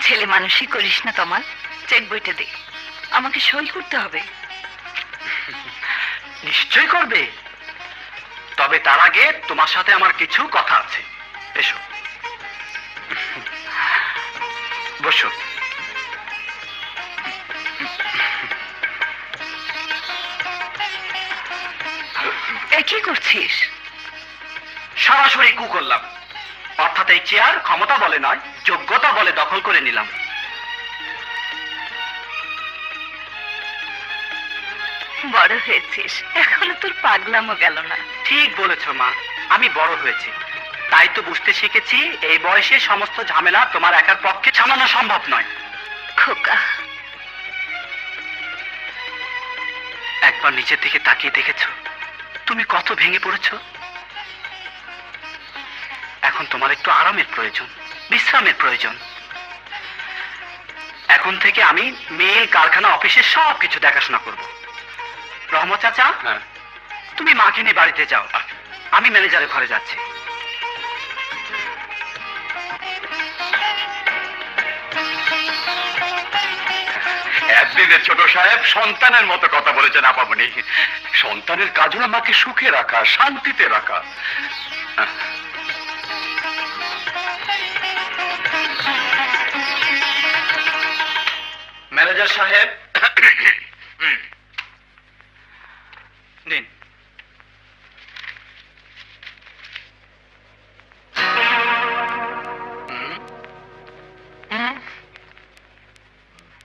ছেলে মানুষই করিস না তমাল, চেক বইটা দে, আমাকে সই করতে হবে। নিশ্চয় করবে, তবে তার আগে তোমার সাথে আমার কিছু কথা আছে। এসো বসো। এ কি করছিস? সরাসরি কু করলাম, অর্থাৎ এই চেয়ার ক্ষমতা বলে নয়, যোগ্যতা বলে দখল করে নিলাম। বড় হয়েছিস, এখনো তোর পাগলামো গেল না। ঠিক বলেছ মা, আমি বড় হয়েছি, তাই তো বুঝতে শিখেছি এই বয়সে সমস্ত ঝামেলা তোমার একার পক্ষে সামলানো সম্ভব নয়। খোকা, একবার নিচের দিকে তাকিয়ে দেখেছো তুমি কত ভেঙে পড়েছো? এখন তোমার একটু আরামের প্রয়োজন, বিশ্রামের প্রয়োজন। এখন থেকে আমি মিল, কারখানা, অফিসের সব কিছু দেখাশোনা করব। রহমত চাচা, তুমি মাকে নিয়ে বাড়িতে যাও, আমি ম্যানেজারের ঘরে যাচ্ছি। একদিনের ছোট সাহেব সন্তানের মতো কথা বলেছেন আপামনি। সন্তানের কাজ হলো মাকে সুখে রাখা, শান্তিতে রাখা। ম্যানেজার সাহেব, নিন।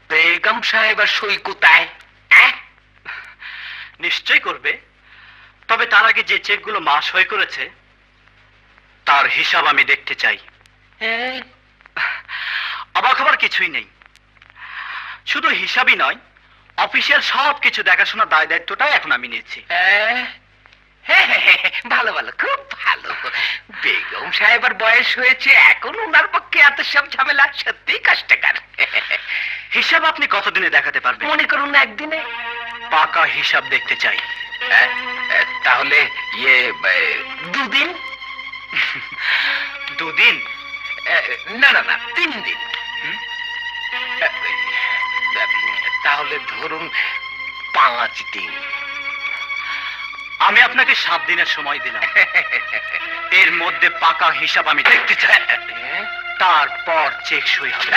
বেগম সাহেব আর সই কোথায়? নিশ্চয় করবে, তবে তার আগে যে চেকগুলো মা সই করেছে তার হিসাব আমি দেখতে চাই। অবাক হবার কিছুই নেই, শুধু হিসাবই নয়, অফিসিয়াল সব কিছু দেখাশোনার দায় দায়িত্বটাই এখন আমি নিয়েছি। ভালো ভালো, খুব ভালো। বেগম সাহেবের বয়স হয়েছে, এখন ওনার পক্ষে এত সব ঝামেলা সত্যি কষ্টকর। হিসাব আপনি কতদিনে দেখাতে পারবেন? মনে করুন না একদিনে। পাকা হিসাব দেখতে চাই। তাহলে দুদিন। দুদিন? না না না, 3 দিন। তাহলে ধরুন 5 দিন। আমি আপনাকে 7 দিনের সময় দিলাম, এর মধ্যে পাকা হিসাব আমি দেখতে চাই, তারপর চেক সই হবে।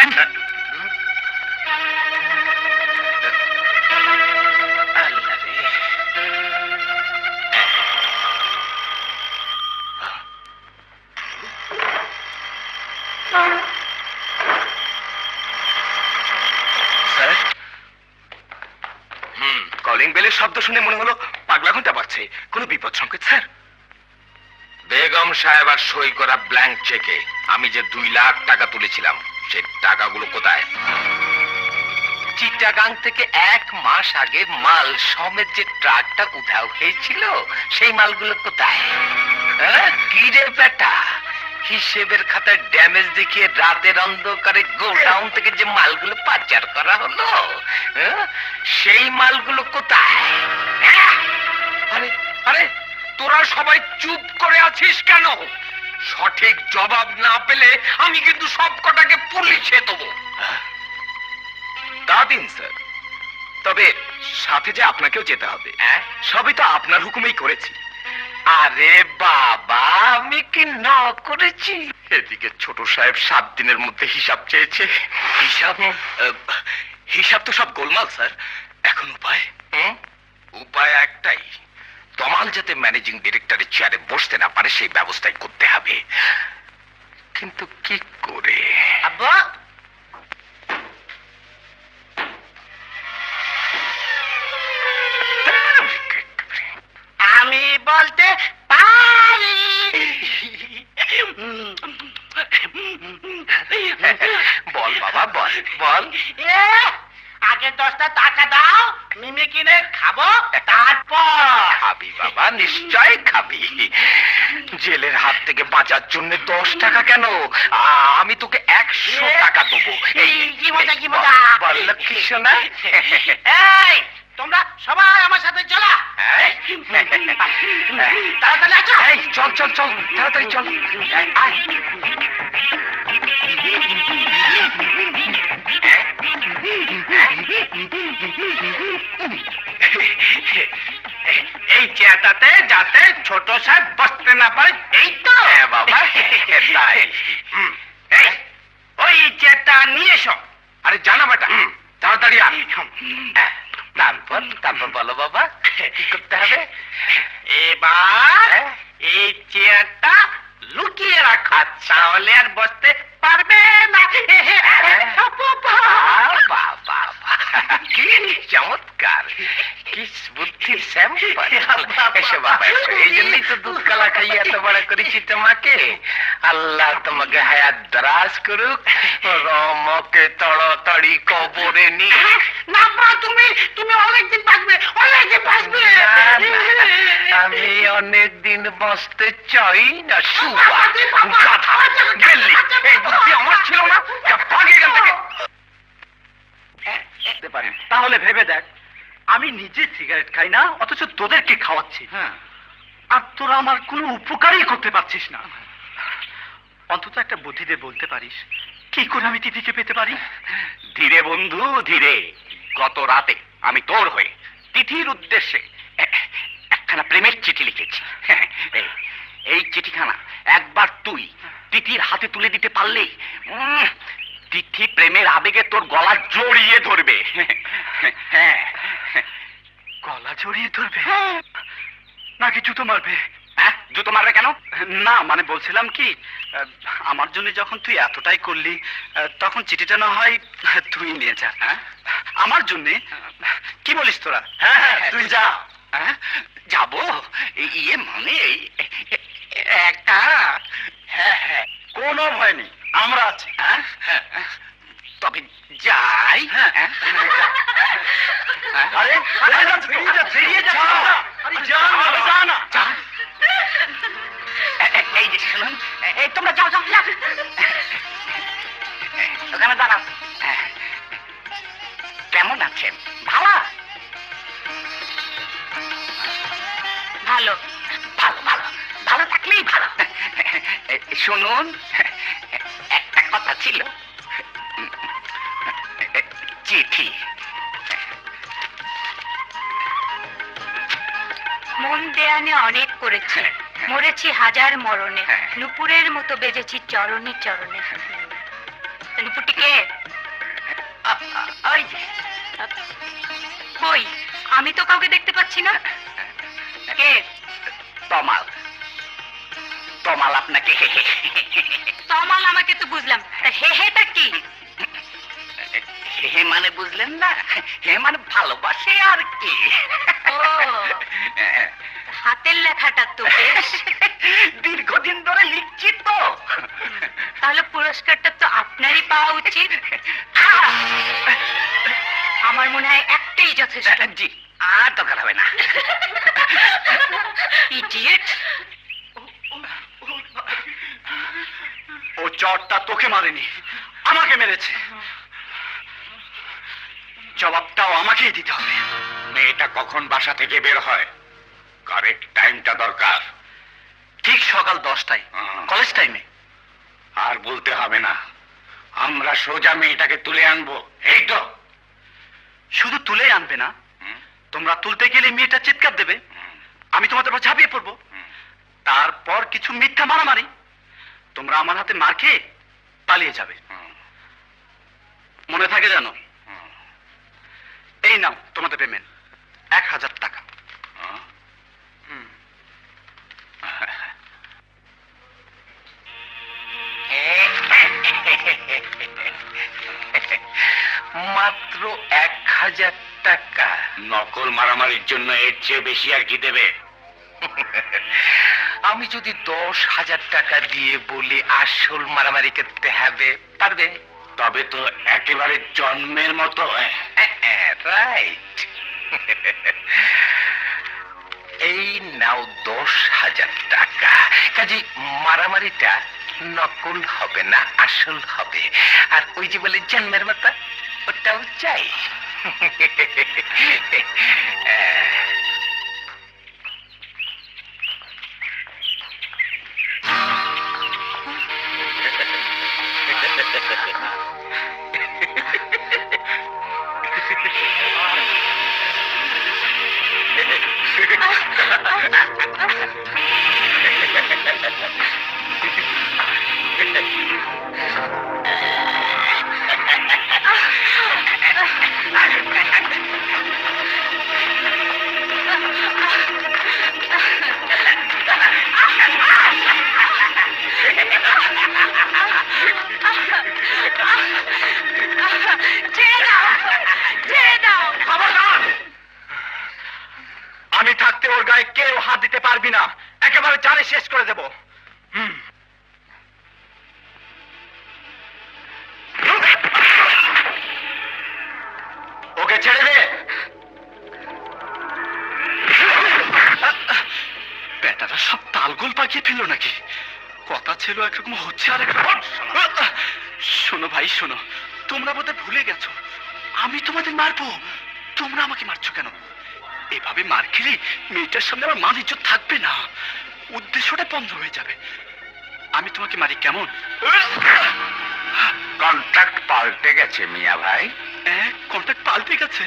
কলিং বেলের শব্দ শুনে মনে হলো পাগলা ঘন্টা বাজছে। কোনো বিপদ সংকেত স্যার? বেগম সাহেব আর সই করা ব্ল্যাঙ্ক চেকে আমি যে 2 লাখ টাকা তুলেছিলাম, সেই টাকাগুলো কোথায়? চিটাগাং থেকে 1 মাস আগে মাল সমেত যে ট্রাকটা উধাও হয়েছিল, সেই মালগুলো কোথায়? কি রে বেটা, হিসেবের খাতায় ড্যামেজ দেখিয়ে রাতের অন্ধকারে গোডাউন থেকে যে মালগুলো পাচার করা হলো, সেই মালগুলো কোথায়? আরে আরে, তোরা সবাই চুপ করে আছিস কেন? সঠিক জবাব না পেলে আমি কিন্তু সব কটাকে পুলিশে দেবো। তা দিন স্যার, তবে সাথে যে আপনাকেও যেতে হবে। সবই তো আপনার হুকুমেই করেছি। আরে বাবা, আমি কি না করেছি? এদিকে ছোট সাহেব 7 দিনের মধ্যে হিসাব চেয়েছে। হিসাব তো সব গোলমাল স্যার। এখন উপায়? উপায় একটাই, তমাল যাতে ম্যানেজিং ডিরেক্টরের চেয়ারে বসতে না পারে সেই ব্যবস্থাই করতে হবে। কিন্তু কি করে? আব্বা, আমি বলতে পারি। বল বাবা, বল বল। আগে 10টা টাকা দাও, মিমি কিনে খাবো, তারপর খাবি বাবা, নিশ্চয় খাবি। জেলের হাত থেকে বাঁচার জন্য 10 টাকা কেন, আমি তোকে 100 টাকা দেবো। কি মজা, কি মজা। বল লক্ষ্মী সোনা। এই, তোমরা সবাই আমার সাথে চলা। তাড়াতাড়ি আসো। এই, চল চল চল, তাড়াতাড়ি চল। আয়। চেয়ারটাতে যাতে ছোট সাহেব বসতে না পারে, এই তো? হ্যাঁ বাবা, তাই। এই, ওই চেয়ারটা নিয়ে এসো। আরে জানা বেটা, তাড়াতাড়ি আন। তারপর বলো বাবা, কি করতে হবে? এবার এই চেয়ারটা লুকিয়ে রাখা, তাহলে আর বসতে পারবে না। বাবা, কি চমৎকার, কি বুদ্ধির স্যাম্পল। এসো বাবা, এসো। এই জন্যই তো দুধ কালা খাইয়ে এত বড় করেছি তোমাকে। আল্লাহ তোমাকে হায়াত দারাজ করুক, রমকে তাড়াতাড়ি কবরে নিয়ে। না মা, তুমি অনেকদিন বাঁচবে, অনেকদিন বাঁচবে। আমি অনেকদিন বাঁচতে চাই না। সুবা গাধা, গেলি। এই বুদ্ধি আমার ছিল না, ভাগে এখান থেকে। তাহলে ভেবে দেখ, আমি নিজে সিগারেট খাই না, অথচ তোদেরকে খাওয়াচ্ছি। আর তোরা আমার কোনো উপকারই করতে পারছিস না। অন্তত একটা বুদ্ধি দিয়ে বলতে পারিস কি করে আমি তিথিকে পেতে পারি? ধীরে বন্ধু, ধীরে। গত রাতে আমি তোর হয়ে তিথির উদ্দেশ্যে একখানা প্রেমের চিঠি লিখেছি। এই চিঠিখানা একবার তুই তিথির হাতে তুলে দিতে পারলে তিথি প্রেমের আবেগে তোর গলা জড়িয়ে ধরবে। হ্যাঁ, গলা জড়িয়ে ধরবে নাকি জুতো মারবে? হ্যাঁ, জুতো মারবে কেন? না, মানে বলছিলাম কি, আমার জন্য যখন তুই এতটাই করলি, তখন চিঠিটা না হয় তুই নিয়ে যা। আমার জন্য কি বলিস তোরা? হ্যাঁ, তুই যা। যাবো? ইয়ে মানে একটা। হ্যাঁ, কোনো ভয় নেই, আমরা আছি। তবে যাই। আরে বেরিয়ে যা, আরে যা না। এই যে শুনুন, এই তোমরা যাও যাও যাও, ওখানে দাঁড়াও। কেমন আছেন? ভালো? ভালো। ভালো ভালো ভালো থাকলেই ভালো। শুনুন, একটা কথা ছিল। চিঠি। মন দেয়ানে অনেক করেছি, মরেছি হাজার মরণে, নুপুরের মতো বেজেছি চরণে চরণে। নুপুরটিকে ওই যে, কই? আমি তো কাউকে দেখতে পাচ্ছি না। কে? তমাল। তমাল আপনাকে তমাল আমাকে তো বুঝলাম, তা হে হেটা কি? হে মানে বুঝলেন না? হে মানে ভালোবাসে আর কি। ও, হাতের লেখাটা তো বেশ। দীর্ঘদিন ধরে লিখছি তো। তাহলে পুরস্কারটা তো আপনারই পাওয়া উচিত। আমার মনে হয় একটাই যথেষ্ট। জি, আর দরকার হবে না। ইডিয়েট। ও চটটা তোকে মারেনি, আমাকে মেরেছে। জবাবটাও আমাকেই দিতে হবে। মেয়েটা কখন বাসা থেকে বের হয়? কারেক্ট টাইমটা দরকার। ঠিক সকাল 10টায়, কলেজ টাইমে। আর বলতে হবে না, আমরা সোজা মেয়েটাকে তুলে আনবো। এই তো। শুধু তুলে আনবে না, তোমরা তুলতে গেলে মেয়েটা চিৎকার দেবে, আমি তোমাদের উপর ঝাঁপিয়ে পড়বো। তারপর কিছু মিথ্যা মারামারি, তোমরা আমার হাতে মার খেয়ে পালিয়ে যাবে। মনে থাকে জানো? এই নাও তোমাদের পেমেন্ট, 1000 টাকা। মাত্র 1000 টাকা? নকল মারামারির জন্য এর চেয়ে বেশি আর কি দেবে? আমি যদি 10,000 টাকা দিয়ে বলি আসল মারামারি করতে হবে, পারবে? তবে তো একেবারে জন্মের মতো। রাইট। এই নাও 10,000 টাকা। কাজে মারামারিটা নকল হবে না, আসল হবে। আর ওই যে বলে জন্মের মতো, ওটাও চাই। হাত দিতে পারবি না, একেবারে জানে শেষ করে দেব। ওকে ছেড়ে দে। বেটারা সব তালগোল পাকিয়ে ফেললো নাকি? কথা ছিল একরকম, হচ্ছে আর একরকম। শোনো ভাই শোনো, তোমরা বোধহয় ভুলে গেছো আমি তোমাদের মারবো, তোমরা আমাকে মারছো কেন? এভাবে মার খেলে মেয়েটার সামনে আমার মান ইজ্জত থাকবে না, উদ্দেশ্যটা বন্ধ হয়ে যাবে। আমি তোমাকে মারি কেমন? কন্ট্রাক্ট পাল্টে গেছে মিয়া ভাই। কন্ট্রাক্ট পাল্টে গেছে?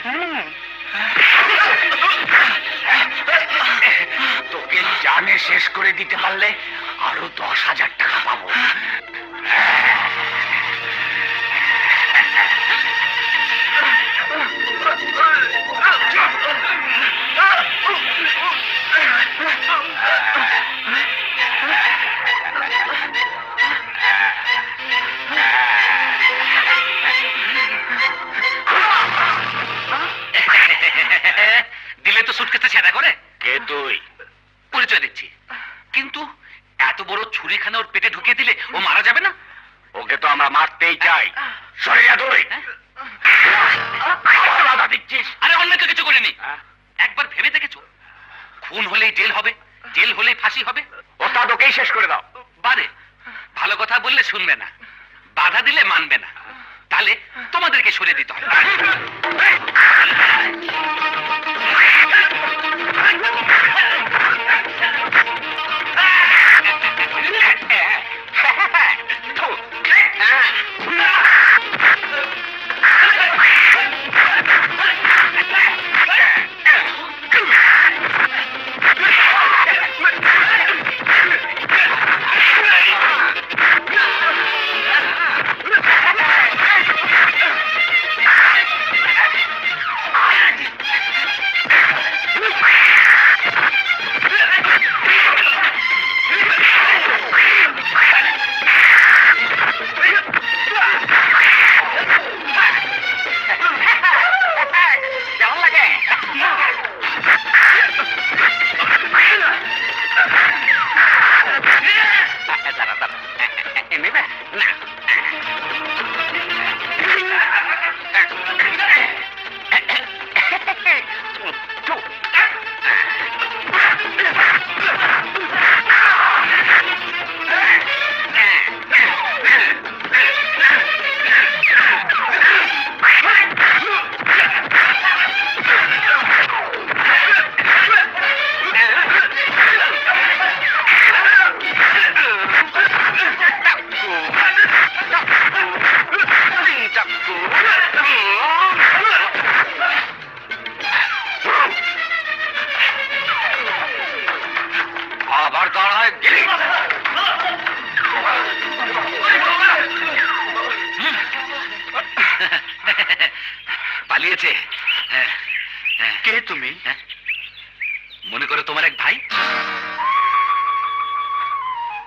তোকে জানে শেষ করে দিতে পারলে আরো 10,000 টাকা পাবো। দিলে তো সুটকেসে ছেঁড়া করে। কে তুই? পরিচয় দিচ্ছি, কিন্তু এত বড় ছুরিখানা ওর পেটে ঢুকিয়ে দিলে ও মারা যাবে না? ওকে তো আমরা মারতেই চাই। সরে যা তুই। বাধা দিচ্ছিস? আরে অন্য তো কিছু করিনি। একবার ভেবে দেখেছো, খুন হলেই জেল হবে, জেল হলেই ফাঁসি হবে? ওটা তোকেই শেষ করে দাও। বারে ভালো কথা বললে শুনবে না, বাধা দিলে মানবে না, তাহলে তোমাদেরকে সরে দিতে হবে। আবার দাঁড়ায় গেলি। পালিয়েছে। কে তুমি? মনে করো তোমার এক ভাই।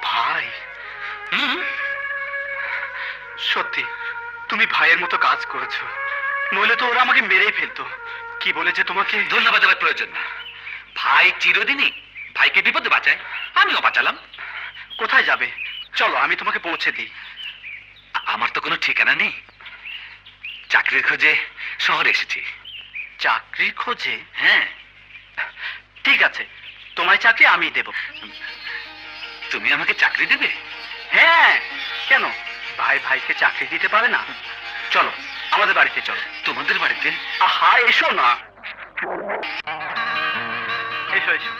ভাই? সত্যি তুমি ভাইয়ের মতো কাজ করেছো, নইলে তো ওরা আমাকে মেরেই ফেলতো। কি বলেছে তোমাকে? ধন্যবাদ দেওয়ার প্রয়োজন না। ভাই চিরদিনই ভাইকে বিপদে বাঁচায়, আমিও বাঁচালাম। কোথায় যাবে? চলো আমি তোমাকে পৌঁছে দিই। আমার তো কোনো ঠিকানা নেই, চাকরির খোঁজে শহরে এসেছি। চাকরির খোঁজে? হ্যাঁ। ঠিক আছে, তোমার চাকরি আমি দেব। তুমি আমাকে চাকরি দেবে? হ্যাঁ, কেন ভাই ভাইকে চাকরি দিতে পারে না? চলো আমাদের বাড়িতে চলো। তোমাদের বাড়িতে? আহা এসো না, এসো এসো।